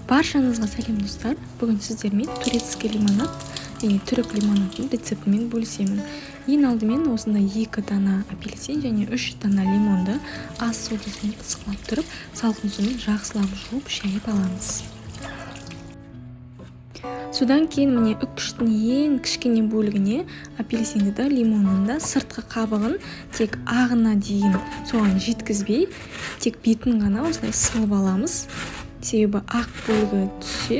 Баршаңызға сәлем достар. Бүгін сіздермен турецкий лимонад, яғни түрік лимонадының рецептімен бөлісемін. Ең алдымен осындай 2 дана апельсин және 3 дана лимонды аз сумен ысқылап тұрып, салқын сумен жақсылап жуып шайып аламыз. Содан кейін міне үкіштің ең кішкене бөлігіне апельсинді да лимонның да сыртқы қабығын тек ағына дейін соған жеткізбей, тек бетін ғана осылай сылып аламыз. Себебі ақ бөлігі түссе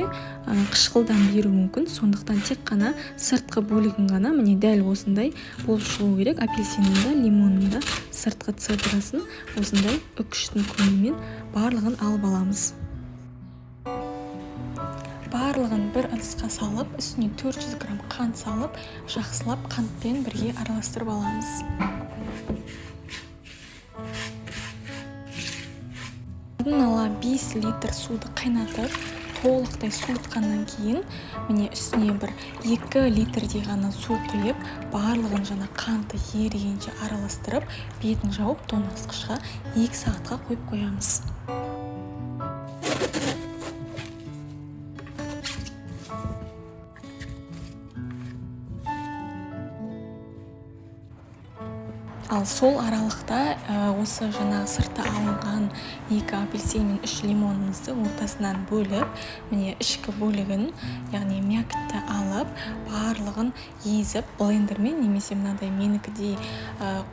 қышқылдан беру мүмкін, сондықтан тек қана сыртқы бөлігін ғана міне дәл осындай болып шығу керек. Апельсиннің да лимонның да сыртқы цедрасын осындай үкіштің көмегімен барлығын алып аламыз. Барлығын бір ыдысқа салып, үстіне 400 грамм қант салып, жақсылап қантпен бірге араластырып аламыз. Ала 5 литр суды қайнатып, толықтай суытқаннан кейін, міне үстіне бір 2 литрдей ғана су құйып, барлығын жаңа қанты ерігенше араластырып, бетін жауып, тоңазытқышқа 2 сағатқа қойып қоямыз. Ал сол аралықта осы жаңа сырты алынған 2 апельсин мен 3 лимонымызды ортасынан бөліп, міне ішкі бөлігін, яғни мякітті алып, барлығын езіп, блендермен немесе мынадай менікідей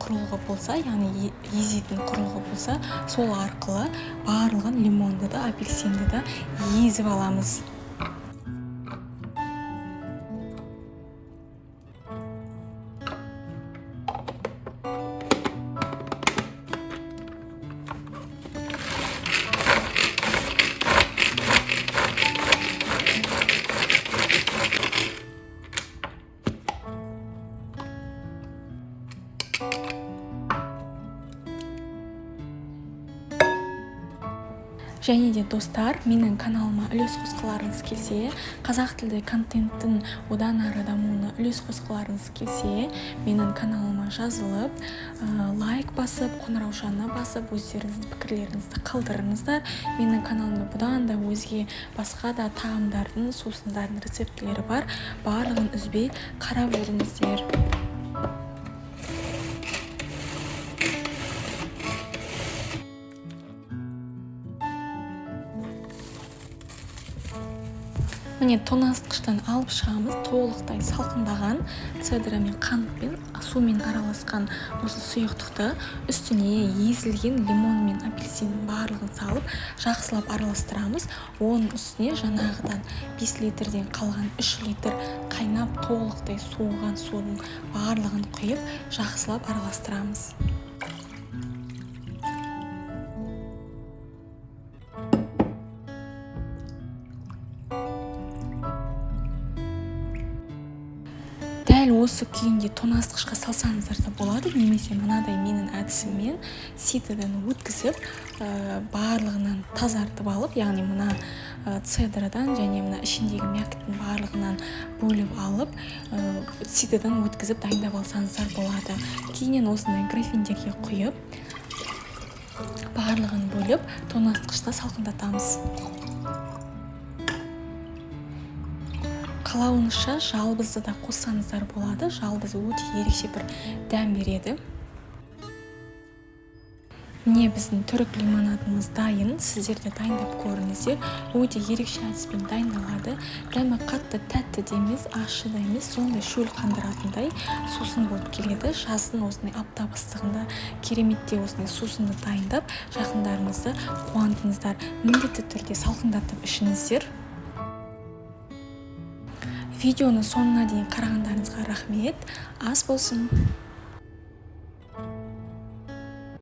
құрылғы болса, яғни езетін құрылғы болса, сол арқылы барлығын лимонды да, апельсинді да езіп аламыз. Және де достар, менің каналыма үлес қосқыларыңыз келсе, қазақ тілді контенттің одан ары дамуына үлес қосқыларыңыз келсе, менің каналыма жазылып, лайк басып, қоңыраушаны басып, өздеріңіздің пікірлеріңізді қалдырыңыздар. Менің каналымда бұдан да өзге басқа да тағамдардың, сусындардың рецептілері бар. Барлығын үзбей қарап жүріңіздер. Міне тоңазытқыштан алып шығамыз, толықтай салқындаған цедра мен қантпен сумен араласқан осы сұйықтықты үстіне езілген лимон мен апельсин барлығын салып, жақсылап араластырамыз. Оның үстіне жаңағыдан 5 литрден қалған 3 литр қайнап толықтай суыған судың барлығын құйып, жақсылап араластырамыз. Дәл осы күйінде тоңазытқышқа салсаңыздар да болады, немесе мынадай менің әдісіммен ситадан өткізіп, барлығынан тазартып алып, яғни мына цедрадан және мына ішіндегі мякіттің барлығынан бөліп алып, ситадан өткізіп дайындап алсаңыздар болады. Кейіннен осындай графиндерге құйып, барлығын бөліп, тоңазытқышта салқындатамыз. Қалауыңызша жалбызды да қоссаңыздар болады. Жалбызы өте ерекше бір дәм береді. Міне біздің түрік лимонадымыз дайын. Сіздер де дайындап көріңіздер. Өте ерекше әдіспен дайындалады. Дәмі қатты тәтті де емес, ащы да емес, сондай шөл қандыратындай сусын болып келеді. Жаздың осындай аптап ыстығында кереметте осындай сусынды дайындап, жақындарыңызды қуантыңыздар. Міндетті түрде салқындатып ішіңіздер. Видеоны соңына дейін қарағандарыңызға рахмет. Ас болсын.